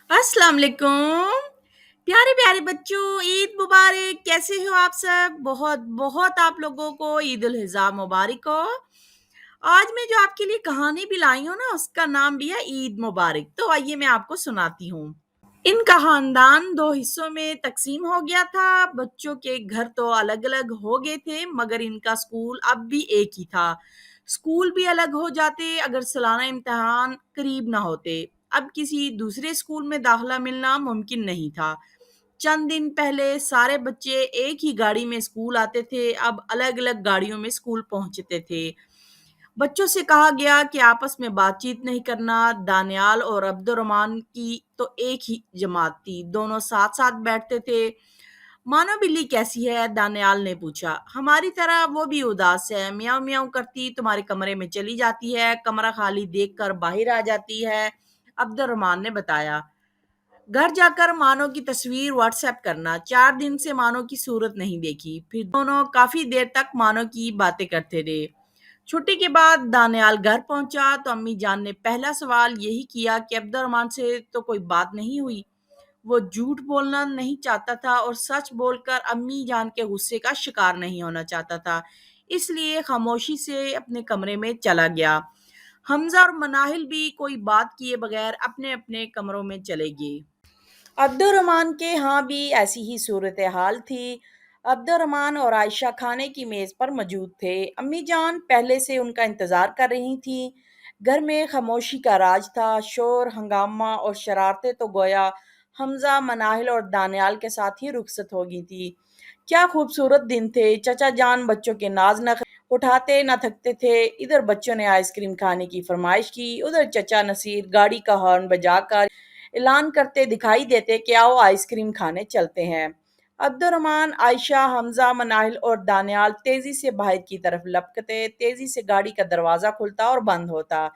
अस्सलाम वालेकुम। प्यारे प्यारे बच्चों, ईद मुबारक। कैसे हो आप सब? बहुत बहुत आप लोगों को ईद उल हिज़ा मुबारक हो। आज मैं जो आपके लिए कहानी भी लाई हूँ ना, उसका नाम भी है ईद मुबारक। तो आइए मैं आपको सुनाती हूँ। इनका खानदान दो हिस्सों में तकसीम हो गया था। बच्चों के घर तो अलग अलग हो गए थे, मगर इनका स्कूल अब भी एक ही था। स्कूल भी अलग हो जाते अगर सालाना इम्तिहान करीब ना होते। अब किसी दूसरे स्कूल में दाखिला मिलना मुमकिन नहीं था। चंद दिन पहले सारे बच्चे एक ही गाड़ी में स्कूल आते थे, अब अलग अलग गाड़ियों में स्कूल पहुंचते थे। बच्चों से कहा गया कि आपस में बातचीत नहीं करना। दानियाल और अब्दुर्रहमान की तो एक ही जमात थी, दोनों साथ साथ बैठते थे। मानो बिल्ली कैसी है? दानियाल ने पूछा। हमारी तरह वो भी उदास है, म्याऊं म्याऊं करती तुम्हारे कमरे में चली जाती है, कमरा खाली देखकर बाहर आ जाती है, अब्दुर्रहमान ने बताया। घर जाकर मानो की तस्वीर व्हाट्सएप करना। 4 दिन से मानो की सूरत नहीं देखी। फिर दोनों काफी देर तक मानो की बातें करते रहे। छुट्टी के बाद दानियाल घर पहुंचा तो अम्मी जान ने पहला सवाल यही किया कि अब्दुर्रहमान से तो कोई बात नहीं हुई। वो झूठ बोलना नहीं चाहता था और सच बोलकर अम्मी जान के गुस्से का शिकार नहीं होना चाहता था, इसलिए खामोशी से अपने कमरे में चला गया। हमजा और मनाहिल भी कोई बात किए बगैर अपने अपने कमरों में चले गए। अब्दुर्रहमान के यहाँ भी ऐसी ही सूरत हाल थी। अब्दुर्रहमान और आयशा खाने की मेज पर मौजूद थे। अम्मी जान पहले से उनका इंतजार कर रही थी। घर में खामोशी का राज था। शोर हंगामा और शरारतें तो गोया हमजा, मनाहिल और दानियाल के साथ ही रुखसत हो गई थी। क्या खूबसूरत दिन थे। चचा जान बच्चों के नाज नखरे उठाते न थकते थे। इधर बच्चों ने आइसक्रीम खाने की फरमाइश की, उधर चचा नसीर गाड़ी का हॉर्न बजाकर ऐलान करते दिखाई देते कि आओ आइसक्रीम खाने चलते हैं। अब्दुर्रहमान, आयशा, हमजा, मनाहिल और दानियाल तेजी से बाहर की तरफ लपकते। तेजी से गाड़ी का दरवाजा खुलता और बंद होता।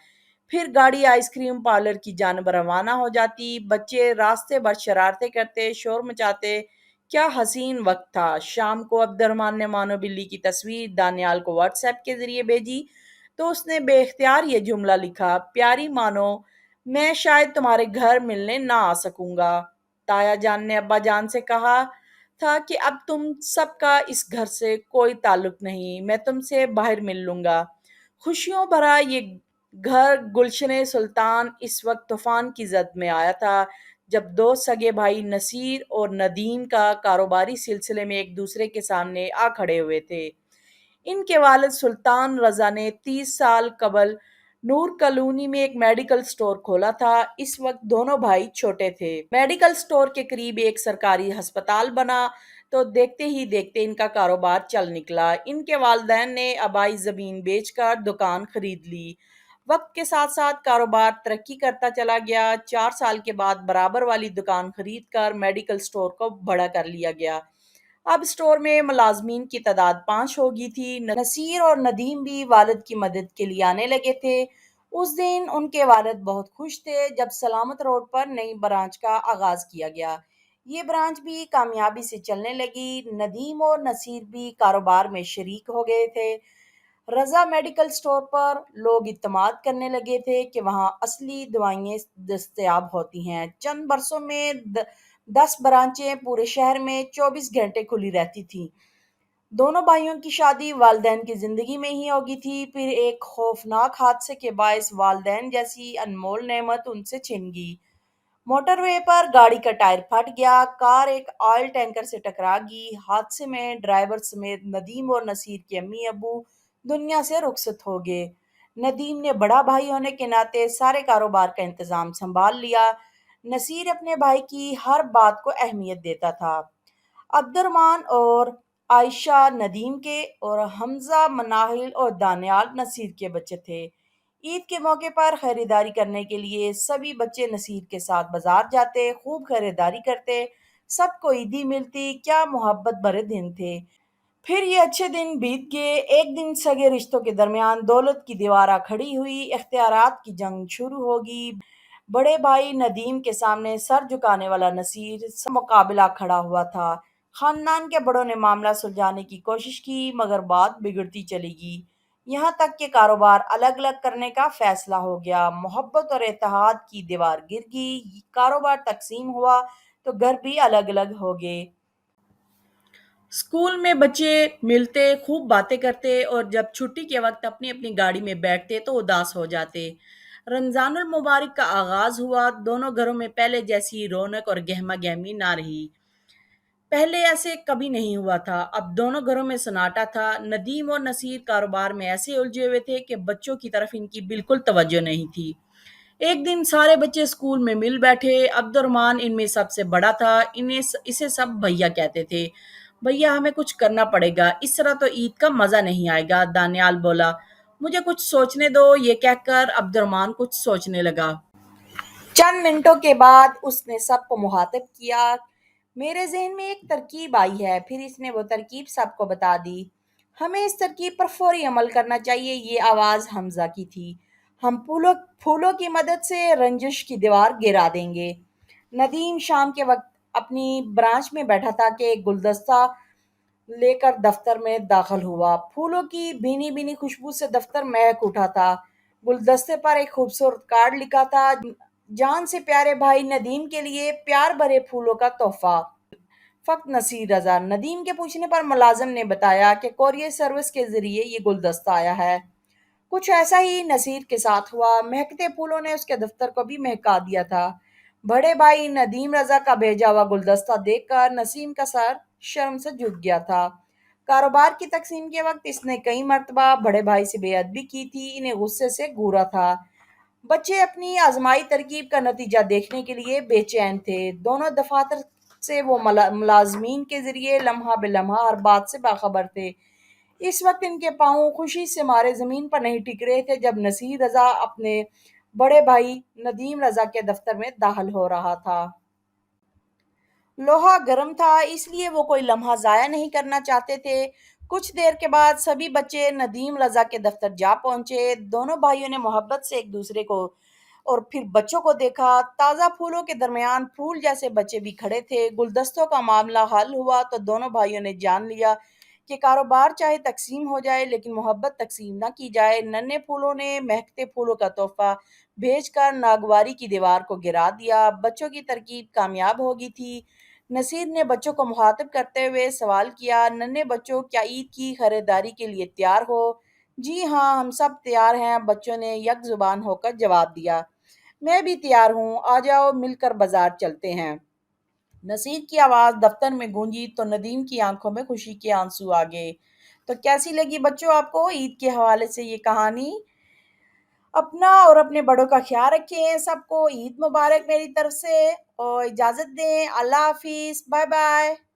फिर गाड़ी आइसक्रीम पार्लर की जानब रवाना हो जाती। बच्चे रास्ते भर शरारतें करते, शोर मचाते। क्या हसीन वक्त था। शाम को अब्दुर्रहमान ने मानो बिल्ली की तस्वीर दानियाल को व्हाट्सएप के जरिए भेजी तो उसने बेख्तियार ये जुमला लिखा, प्यारी मानो, मैं शायद तुम्हारे घर मिलने ना आ सकूंगा। ताया जान ने अब्बा जान से कहा था कि अब तुम सबका इस घर से कोई ताल्लुक नहीं, मैं तुमसे बाहर मिल लूंगा। खुशियों भरा ये घर गुलशन सुल्तान इस वक्त तूफान की जद में आया था, जब दो सगे भाई नसीर और नदीम का कारोबारी सिलसिले में एक दूसरे के सामने आ खड़े हुए थे। इनके वालिद सुल्तान रजा ने 30 साल कबल नूर कॉलोनी में एक मेडिकल स्टोर खोला था। इस वक्त दोनों भाई छोटे थे। मेडिकल स्टोर के करीब एक सरकारी अस्पताल बना तो देखते ही देखते इनका कारोबार चल निकला। इनके वालिदैन ने आबाई जमीन बेचकर दुकान खरीद ली। वक्त के साथ साथ कारोबार तरक्की करता चला गया। 4 साल के बाद बराबर वाली दुकान खरीद कर मेडिकल स्टोर को बड़ा कर लिया गया। अब स्टोर में मुलाजमीन की तादाद 5 हो गई थी। नसीर और नदीम भी वालिद की मदद के लिए आने लगे थे। उस दिन उनके वालिद बहुत खुश थे जब सलामत रोड पर नई ब्रांच का आगाज किया गया। ये ब्रांच भी कामयाबी से चलने लगी। नदीम और नसीर भी कारोबार में शरीक हो गए थे। रजा मेडिकल स्टोर पर लोग इत्तेमाद करने लगे थे कि वहाँ असली दवाइयाँ दस्तयाब होती हैं। चंद बरसों में 10 ब्रांचें पूरे शहर में 24 घंटे खुली रहती थी। दोनों भाइयों की शादी वालदैन की जिंदगी में ही होगी थी। फिर एक खौफनाक हादसे के बायस वालदैन जैसी अनमोल नेमत उनसे छिन गई। मोटरवे पर गाड़ी का टायर फट गया। कार एक ऑयल टैंकर से टकरा गई। हादसे में ड्राइवर समेत नदीम और नसीर के अम्मी अबू दुनिया से रुखसत हो गए। नदीम ने बड़ा भाई होने के नाते सारे कारोबार का इंतजाम संभाल लिया। नसीर अपने भाई की हर बात को अहमियत देता था। अब्दुर्रहमान और आयशा नदीम के और हमजा, मनाहिल और दानियाल नसीर के बच्चे थे। ईद के मौके पर खरीदारी करने के लिए सभी बच्चे नसीर के साथ बाजार जाते, खूब खरीदारी करते। सबको ईदी मिलती। क्या मोहब्बत भरे दिन थे। फिर ये अच्छे दिन बीत गए। एक दिन सगे रिश्तों के दरमियान दौलत की दीवार खड़ी हुई, इख्तियारात की जंग शुरू होगी। बड़े भाई नदीम के सामने सर झुकाने वाला नसीर से मुकाबला खड़ा हुआ था। खानदान के बड़ों ने मामला सुलझाने की कोशिश की, मगर बात बिगड़ती चली गई। یہاں تک کہ کاروبار الگ الگ کرنے کا فیصلہ ہو گیا۔ محبت اور اتحاد کی دیوار گر گئی، کاروبار تقسیم ہوا تو گھر بھی الگ الگ ہو گئے۔ اسکول میں بچے ملتے، خوب باتیں کرتے اور جب چھٹی کے وقت اپنی اپنی گاڑی میں بیٹھتے تو اداس ہو جاتے۔ رمضان المبارک کا آغاز ہوا، دونوں گھروں میں پہلے جیسی رونق اور گہما گہمی نہ رہی۔ پہلے ایسے کبھی نہیں ہوا تھا، اب دونوں گھروں میں سناٹا تھا۔ ندیم اور نصیر کاروبار میں ایسے الجھے ہوئے تھے کہ بچوں کی طرف ان کی بالکل توجہ نہیں تھی۔ ایک دن سارے بچے اسکول میں مل بیٹھے۔ عبد الرحمن ان میں سب سے بڑا تھا، اسے سب بھیا کہتے تھے۔ بھیا ہمیں کچھ کرنا پڑے گا، اس طرح تو عید کا مزہ نہیں آئے گا، دانیال بولا۔ مجھے کچھ سوچنے دو، یہ کہہ کر عبد الرحمن کچھ سوچنے لگا۔ چند منٹوں کے بعد اس نے سب کو مخاطب کیا۔ میرے ذہن میں ایک ترکیب آئی ہے۔ پھر اس نے وہ ترکیب سب کو بتا دی۔ ہمیں اس ترکیب پر فوری عمل کرنا چاہیے۔ یہ آواز حمزہ کی تھی۔ ہم پھولوں کی مدد سے رنجش کی دیوار گرا دیں گے۔ ندیم شام کے وقت اپنی برانچ میں بیٹھا تھا کہ ایک گلدستہ لے کر دفتر میں داخل ہوا۔ پھولوں کی بھینی بھینی خوشبو سے دفتر مہک اٹھا تھا۔ گلدستے پر ایک خوبصورت کارڈ لکھا تھا، جان سے پیارے بھائی ندیم کے لیے پیار بھرے پھولوں کا تحفہ، فقط نصیر رضا۔ ندیم کے پوچھنے پر ملازم نے بتایا کہ کوریئر سروس کے ذریعے یہ گلدستہ آیا ہے۔ کچھ ایسا ہی نصیر کے ساتھ ہوا۔ مہکتے پھولوں نے اس کے دفتر کو بھی مہکا دیا تھا۔ بڑے بھائی ندیم رضا کا بھیجا ہوا گلدستہ دیکھ کر نسیم کا سر شرم سے جھک گیا تھا۔ کاروبار کی تقسیم کے وقت اس نے کئی مرتبہ بڑے بھائی سے بے ادبی کی تھی، انہیں غصے سے گھورا تھا۔ بچے اپنی آزمائی ترکیب کا نتیجہ دیکھنے کے لیے بے چین تھے۔ دونوں دفاتر سے وہ ملازمین کے ذریعے لمحہ بے لمحہ ہر بات سے باخبر تھے۔ اس وقت ان کے پاؤں خوشی سے مارے زمین پر نہیں ٹک رہے تھے جب نصیر رضا اپنے بڑے بھائی ندیم رضا کے دفتر میں داخل ہو رہا تھا۔ لوہا گرم تھا، اس لیے وہ کوئی لمحہ ضائع نہیں کرنا چاہتے تھے۔ کچھ دیر کے بعد سبھی بچے ندیم رضا کے دفتر جا پہنچے۔ دونوں بھائیوں نے محبت سے ایک دوسرے کو اور پھر بچوں کو دیکھا۔ تازہ پھولوں کے درمیان پھول جیسے بچے بھی کھڑے تھے۔ گلدستوں کا معاملہ حل ہوا تو دونوں بھائیوں نے جان لیا کہ کاروبار چاہے تقسیم ہو جائے لیکن محبت تقسیم نہ کی جائے۔ ننھے پھولوں نے مہکتے پھولوں کا تحفہ بھیج کر ناگواری کی دیوار کو گرا دیا۔ بچوں کی ترکیب کامیاب ہو گئی تھی۔ نصیر نے بچوں کو مخاطب کرتے ہوئے سوال کیا، ننھے بچوں، کیا عید کی خریداری کے لیے تیار ہو؟ جی ہاں، ہم سب تیار ہیں، بچوں نے یک زبان ہو کر جواب دیا۔ میں بھی تیار ہوں، آ جاؤ مل کر بازار چلتے ہیں۔ نصیر کی آواز دفتر میں گونجی تو ندیم کی آنکھوں میں خوشی کے آنسو آ گئے۔ تو کیسی لگی بچوں آپ کو عید کے حوالے سے یہ کہانی؟ اپنا اور اپنے بڑوں کا خیال رکھیں۔ سب کو عید مبارک میری طرف سے، اور اجازت دیں، اللہ حافظ، بائے بائے۔